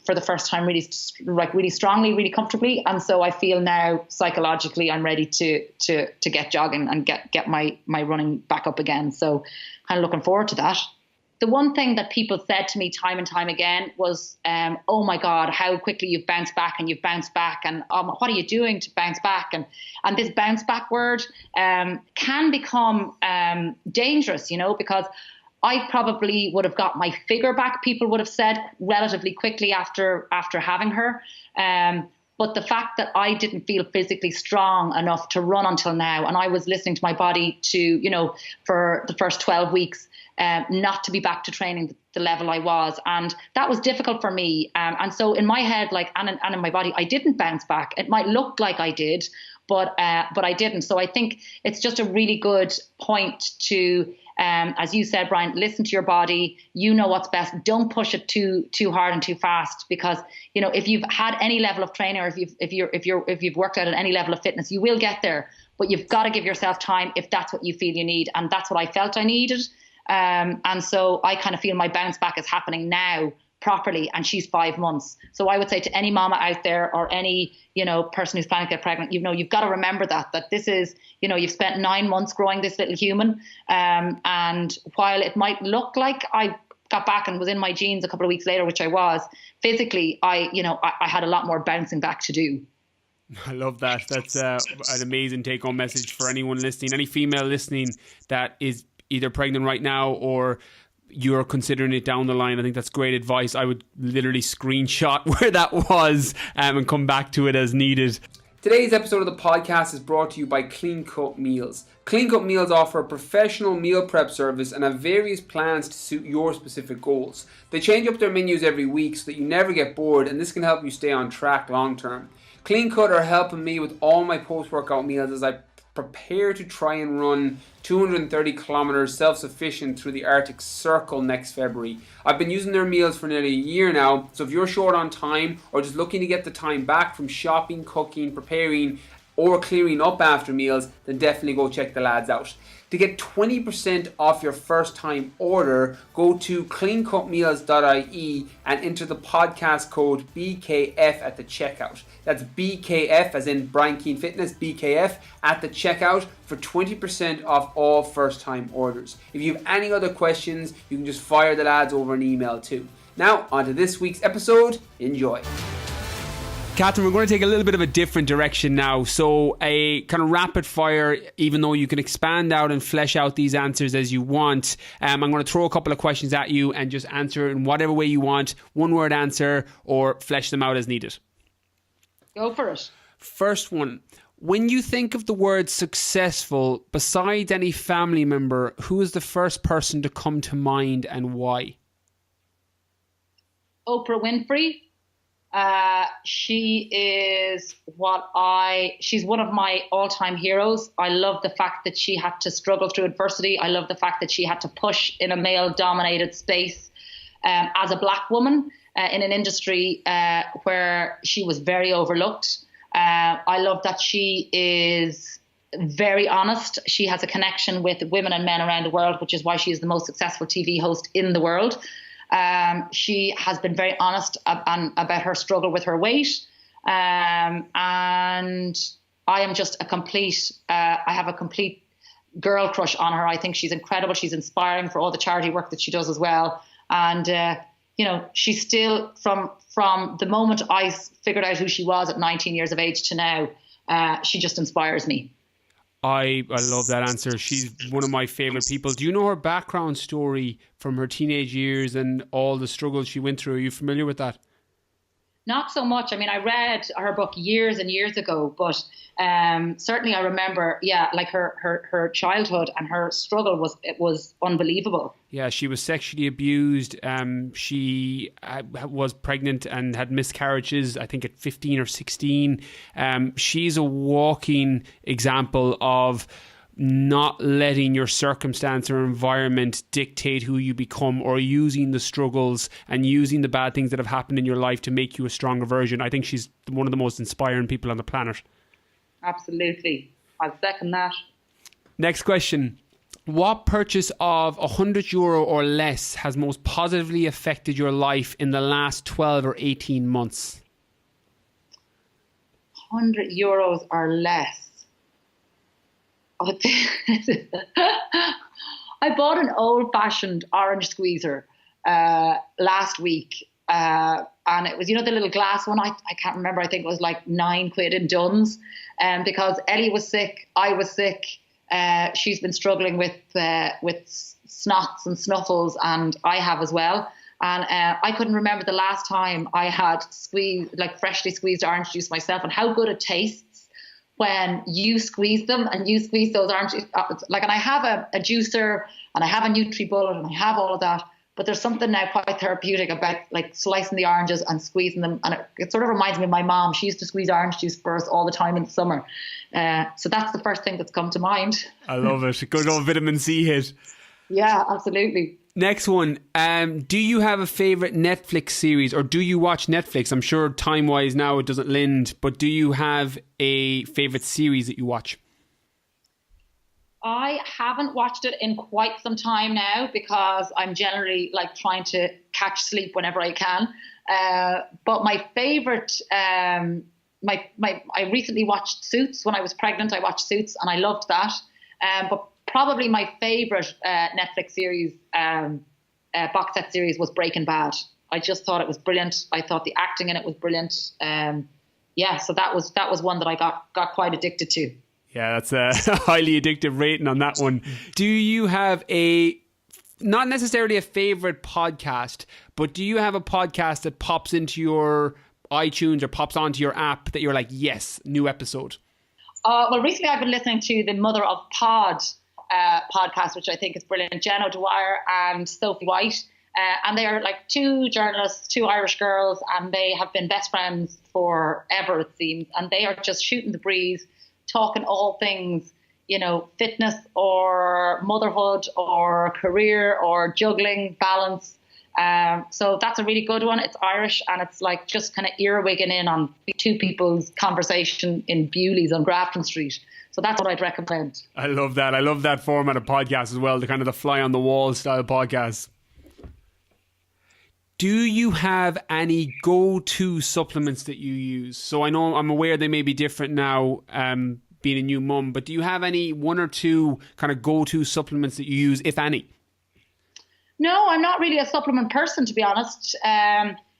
for the first time really strongly, really comfortably. And so I feel now psychologically I'm ready to get jogging and get my running back up again. So kind of looking forward to that. The one thing that people said to me time and time again was, oh my God, how quickly you've bounced back, and what are you doing to bounce back? And this bounce back word can become dangerous, because I probably would have got my figure back, people would have said, relatively quickly after having her. But the fact that I didn't feel physically strong enough to run until now, and I was listening to my body to, for the first 12 weeks, not to be back to training the level I was. And that was difficult for me. And so in my head, and in my body, I didn't bounce back. It might look like I did, but I didn't. So I think it's just a really good point to, as you said, Brian, listen to your body. You know what's best. Don't push it too hard and too fast, because if you've had any level of training, or if you've worked out at any level of fitness, you will get there. But you've got to give yourself time if that's what you feel you need, and that's what I felt I needed. And so I kind of feel my bounce back is happening now properly, and she's 5 months. So I would say to any mama out there, or any person who's planning to get pregnant, you've got to remember that this is, you've spent 9 months growing this little human, and while it might look like I got back and was in my jeans a couple of weeks later, which I was, physically I had a lot more bouncing back to do. I love that. That's an amazing take-home message for anyone listening, any female listening that is either pregnant right now or you're considering it down the line. I think that's great advice. I would literally screenshot where that was and come back to it as needed. Today's episode of the podcast is brought to you by Clean Cut Meals. Clean Cut Meals offer a professional meal prep service and have various plans to suit your specific goals. They change up their menus every week so that you never get bored, and this can help you stay on track long term. Clean Cut are helping me with all my post-workout meals as I prepare to try and run 230 kilometers self-sufficient through the Arctic Circle next February. I've been using their meals for nearly a year now, so if you're short on time or just looking to get the time back from shopping, cooking, preparing or clearing up after meals, then definitely go check the lads out. To get 20% off your first time order, go to cleancutmeals.ie and enter the podcast code BKF at the checkout. That's BKF as in Brian Keane Fitness, BKF at the checkout for 20% off all first time orders. If you have any other questions, you can just fire the lads over an email too. Now, on to this week's episode. Enjoy. Kathryn, we're going to take a little bit of a different direction now. So a kind of rapid fire, even though you can expand out and flesh out these answers as you want. I'm going to throw a couple of questions at you and just answer in whatever way you want. One word answer or flesh them out as needed. Go for it. First one. When you think of the word successful, besides any family member, who is the first person to come to mind and why? Oprah Winfrey. She's one of my all-time heroes. I love the fact that she had to struggle through adversity. I love the fact that she had to push in a male-dominated space as a black woman in an industry where she was very overlooked. I love that she is very honest. She has a connection with women and men around the world, which is why she is the most successful TV host in the world. She has been very honest about her struggle with her weight. And I am just I have a complete girl crush on her. I think she's incredible. She's inspiring for all the charity work that she does as well. And, she's still from the moment I figured out who she was at 19 years of age to now, she just inspires me. I love that answer. She's one of my favorite people. Do you know her background story from her teenage years and all the struggles she went through? Are you familiar with that? Not so much. I mean, I read her book years and years ago, but certainly I remember, her childhood and her struggle was unbelievable. Yeah, she was sexually abused. She was pregnant and had miscarriages, I think at 15 or 16. She's a walking example of not letting your circumstance or environment dictate who you become, or using the struggles and using the bad things that have happened in your life to make you a stronger version. I think she's one of the most inspiring people on the planet. Absolutely. I second that. Next question. What purchase of €100 or less has most positively affected your life in the last 12 or 18 months? €100 or less. I bought an old-fashioned orange squeezer last week, and it was, the little glass one. I can't remember. I think it was like £9 in Dunnes, because Ellie was sick, I was sick, She's been struggling with snots and snuffles, and I have as well. And I couldn't remember the last time I had freshly squeezed orange juice myself, and how good it tastes when you squeeze them and you squeeze those orange juice. And I have a juicer, and I have a NutriBullet, and I have all of that. But there's something now quite therapeutic about like slicing the oranges and squeezing them. And it sort of reminds me of my mom. She used to squeeze orange juice for us all the time in the summer. So that's the first thing that's come to mind. I love it. Good old vitamin C hit. Yeah, absolutely. Next one. Do you have a favourite Netflix series, or do you watch Netflix? I'm sure time-wise now it doesn't lend, but do you have a favourite series that you watch? I haven't watched it in quite some time now, because I'm generally like trying to catch sleep whenever I can. But my favourite, I recently watched Suits. When I was pregnant, I watched Suits, and I loved that. But probably my favourite Netflix series, box set series, was Breaking Bad. I just thought it was brilliant. I thought the acting in it was brilliant. So that was one that I got quite addicted to. Yeah, that's a highly addictive rating on that one. Do you have not necessarily a favourite podcast, but do you have a podcast that pops into your iTunes or pops onto your app that you're like, yes, new episode? Well, recently I've been listening to the Mother of Pod podcast, which I think is brilliant. Jen O'Dwyer and Sophie White. And they are like two journalists, two Irish girls, and they have been best friends forever, it seems. And they are just shooting the breeze, talking all things, fitness or motherhood or career or juggling, balance. So that's a really good one. It's Irish, and it's like just kind of earwigging in on two people's conversation in Bewley's on Grafton Street. So that's what I'd recommend. I love that. I love that format of podcast as well, the kind of the fly on the wall style podcast. Do you have any go-to supplements that you use? So I'm aware they may be different now, being a new mum, but do you have any one or two kind of go-to supplements that you use, if any? No, I'm not really a supplement person, to be honest.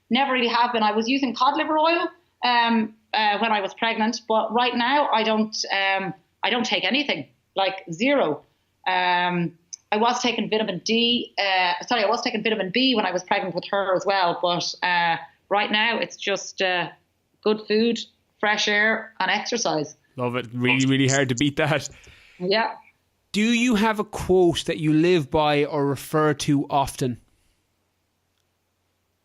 Never really have been. I was using cod liver oil when I was pregnant, but right now I don't take anything, like zero. I was taking vitamin D. I was taking vitamin B when I was pregnant with her as well. But right now it's just good food, fresh air, and exercise. Love it. Really, really hard to beat that. Yeah. Do you have a quote that you live by or refer to often?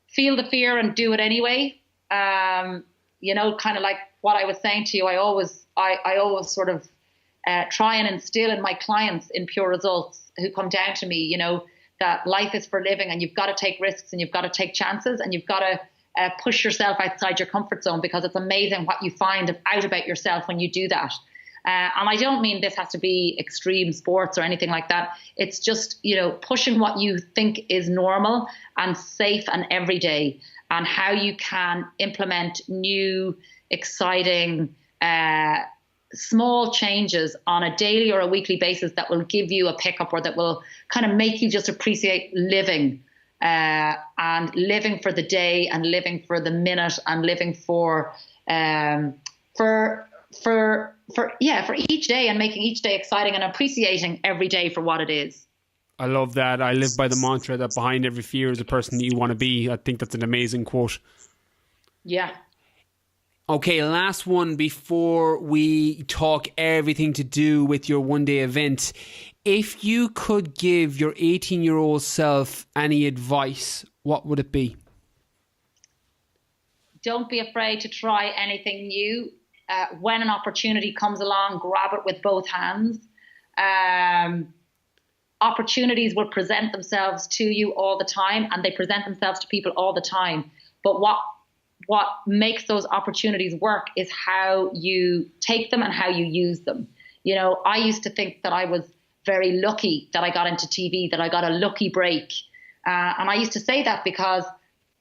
Feel the fear and do it anyway. Kind of like what I was saying to you. I always sort of try and instill in my clients in Pure Results who come down to me, that life is for living, and you've got to take risks, and you've got to take chances, and you've got to push yourself outside your comfort zone, because it's amazing what you find out about yourself when you do that. And I don't mean this has to be extreme sports or anything like that. It's just, pushing what you think is normal and safe and everyday, and how you can implement new, exciting, small changes on a daily or a weekly basis that will give you a pickup, or that will kind of make you just appreciate living, and living for the day, and living for the minute, and living for each day, and making each day exciting, and appreciating every day for what it is. I love that. I live by the mantra that behind every fear is a person that you want to be. I think that's an amazing quote. Yeah. Okay, last one before we talk everything to do with your one-day event. If you could give your 18-year-old self any advice, what would it be? Don't be afraid to try anything new. When an opportunity comes along, grab it with both hands. Opportunities will present themselves to you all the time, and they present themselves to people all the time. But what makes those opportunities work is how you take them and how you use them. I used to think that I was very lucky that I got into TV, that I got a lucky break. And I used to say that because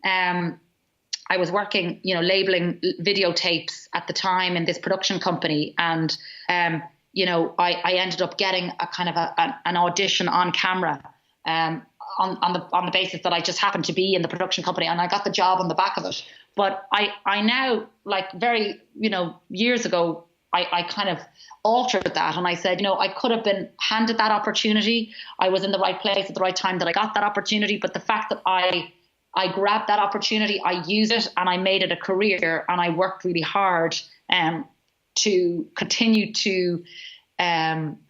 I was working, labeling videotapes at the time in this production company. And, I ended up getting a kind of an audition on camera on the basis that I just happened to be in the production company, and I got the job on the back of it. But I now, like very, years ago, I kind of altered that, and I said, I could have been handed that opportunity. I was in the right place at the right time that I got that opportunity. But the fact that I grabbed that opportunity, I used it, and I made it a career, and I worked really hard to continue to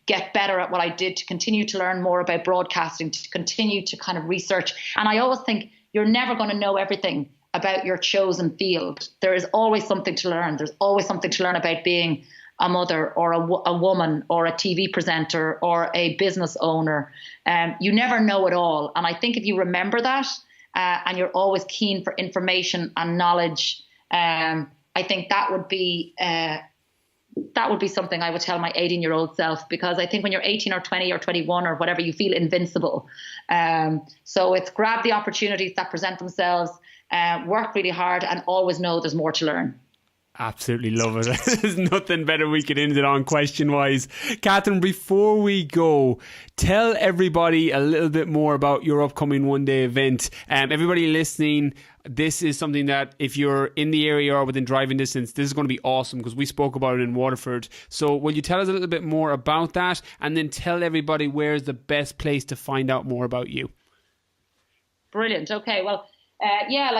get better at what I did, to continue to learn more about broadcasting, to continue to kind of research. And I always think you're never going to know everything about your chosen field. There is always something to learn. There's always something to learn about being a mother or a woman or a TV presenter or a business owner. You never know it all. And I think if you remember that and you're always keen for information and knowledge, I think that would be something I would tell my 18-year-old self, because I think when you're 18 or 20 or 21 or whatever, you feel invincible. So it's grab the opportunities that present themselves, work really hard, and always know there's more to learn. Absolutely love it. There's nothing better we could end it on question-wise. Kathryn, before we go, tell everybody a little bit more about your upcoming one-day event. Everybody listening, this is something that if you're in the area or within driving distance, this is going to be awesome, because we spoke about it in Waterford. So will you tell us a little bit more about that, and then tell everybody where's the best place to find out more about you? Brilliant. Okay, well,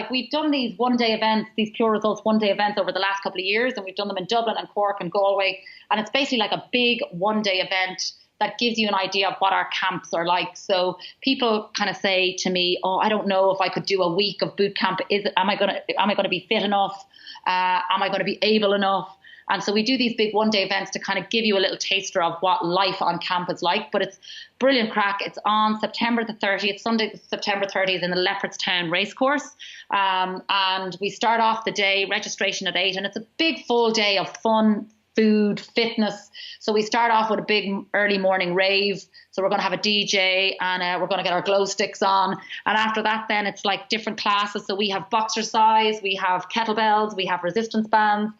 we've done these one-day events, these Pure Results one-day events over the last couple of years, and we've done them in Dublin and Cork and Galway. And it's basically like a big one-day event that gives you an idea of what our camps are like. So people kind of say to me, "Oh, I don't know if I could do a week of boot camp. Am I going to be fit enough? Am I going to be able enough?" And so we do these big one-day events to kind of give you a little taster of what life on camp is like. But it's brilliant crack. It's on September the 30th, Sunday, September 30th in the Leopardstown Racecourse. And we start off the day, registration at 8. And it's a big full day of fun, food, fitness. So we start off with a big early morning rave. So we're going to have a DJ, and we're going to get our glow sticks on. And after that, then it's like different classes. So we have boxercise, we have kettlebells, we have resistance bands.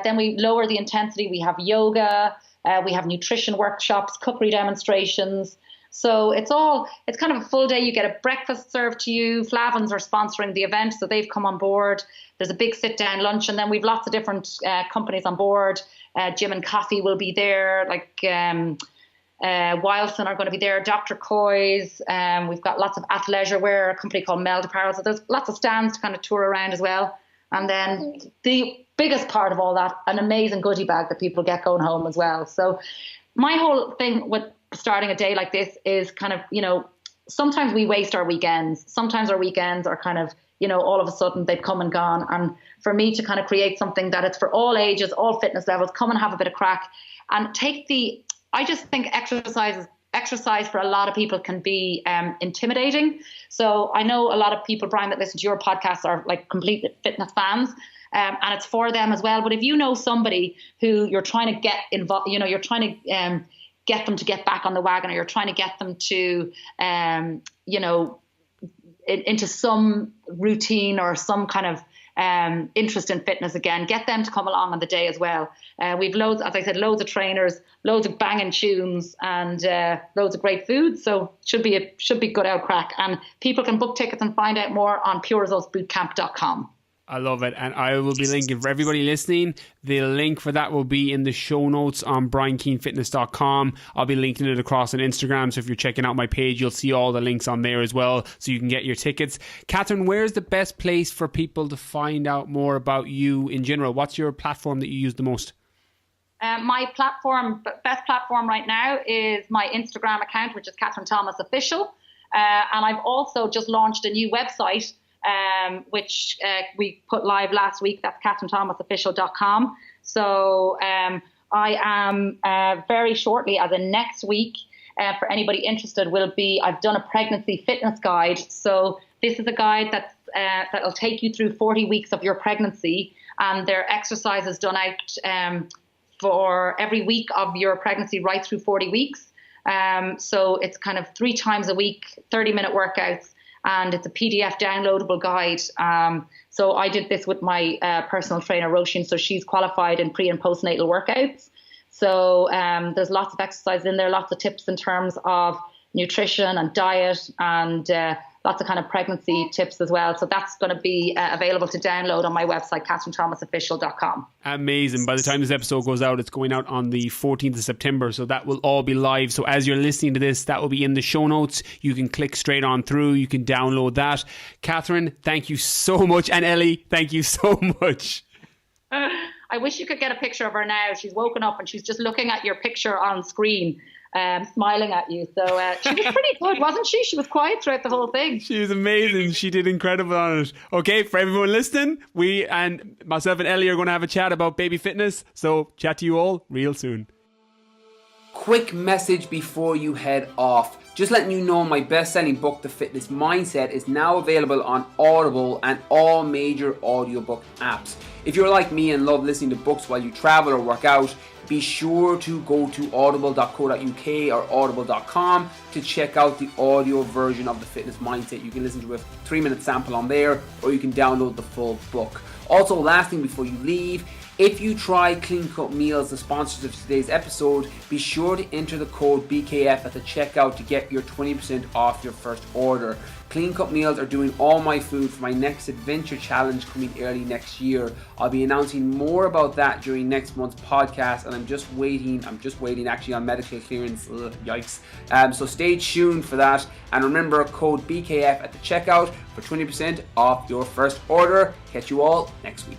Then we lower the intensity. We have yoga, we have nutrition workshops, cookery demonstrations. So it's kind of a full day. You get a breakfast served to you. Flavins are sponsoring the event, so they've come on board. There's a big sit-down lunch, and then we've lots of different companies on board. Gym and Coffee will be there, like Wilson are going to be there, Dr. Coy's. We've got lots of athleisure wear, a company called Meld Apparel. So there's lots of stands to kind of tour around as well. And then the biggest part of all that, an amazing goodie bag that people get going home as well. So my whole thing with starting a day like this is kind of, sometimes we waste our weekends. Sometimes our weekends are kind of, all of a sudden they've come and gone. And for me to kind of create something that it's for all ages, all fitness levels, come and have a bit of crack and I just think exercise for a lot of people can be intimidating. So I know a lot of people, Brian, that listen to your podcast are like complete fitness fans, and it's for them as well. But if you know somebody who you're trying to get involved, you're trying to get them to get back on the wagon, or you're trying to get them to, into some routine or some kind of interest in fitness again, get them to come along on the day as well. We've loads, as I said, loads of trainers, loads of banging tunes, and loads of great food. So should be good out crack. And people can book tickets and find out more on pureresultsbootcamp.com. I love it. And I will be linking for everybody listening. The link for that will be in the show notes on briankeenfitness.com. I'll be linking it across on Instagram. So if you're checking out my page, you'll see all the links on there as well, so you can get your tickets. Kathryn, where's the best place for people to find out more about you in general? What's your platform that you use the most? My best platform right now is my Instagram account, which is Kathryn Thomas Official. And I've also just launched a new website, which we put live last week. That's KathrynThomasOfficial.com. So I am very shortly, as in next week, for anybody interested, I've done a pregnancy fitness guide. So this is a guide that'll take you through 40 weeks of your pregnancy, and there are exercises done out for every week of your pregnancy right through 40 weeks. So it's kind of 3 times a week, 30-minute workouts. And it's a PDF downloadable guide. So I did this with my personal trainer, Roisin. So she's qualified in pre and postnatal workouts. So there's lots of exercises in there, lots of tips in terms of nutrition and diet and lots of kind of pregnancy tips as well. So that's going to be available to download on my website, KathrynThomasOfficial.com. Amazing. By the time this episode goes out, it's going out on the 14th of September. So that will all be live. So as you're listening to this, that will be in the show notes. You can click straight on through. You can download that. Kathryn, thank you so much. And Ellie, thank you so much. I wish you could get a picture of her now. She's woken up and she's just looking at your picture on screen. Smiling at you. So she was pretty good, wasn't she? She was quiet throughout the whole thing. She was amazing. She did incredible on it. Okay, for everyone listening, we and myself and Ellie are going to have a chat about baby fitness. So chat to you all real soon. Quick message before you head off. Just letting you know my best-selling book, The Fitness Mindset, is now available on Audible and all major audiobook apps. If you're like me and love listening to books while you travel or work out, be sure to go to audible.co.uk or audible.com to check out the audio version of The Fitness Mindset. You can listen to a 3-minute sample on there, or you can download the full book. Also, last thing before you leave, if you try Clean Cut Meals, the sponsors of today's episode, be sure to enter the code BKF at the checkout to get your 20% off your first order. Clean Cut Meals are doing all my food for my next adventure challenge coming early next year. I'll be announcing more about that during next month's podcast, and I'm just waiting actually on medical clearance. Ugh, yikes. So stay tuned for that, and remember code BKF at the checkout for 20% off your first order. Catch you all next week.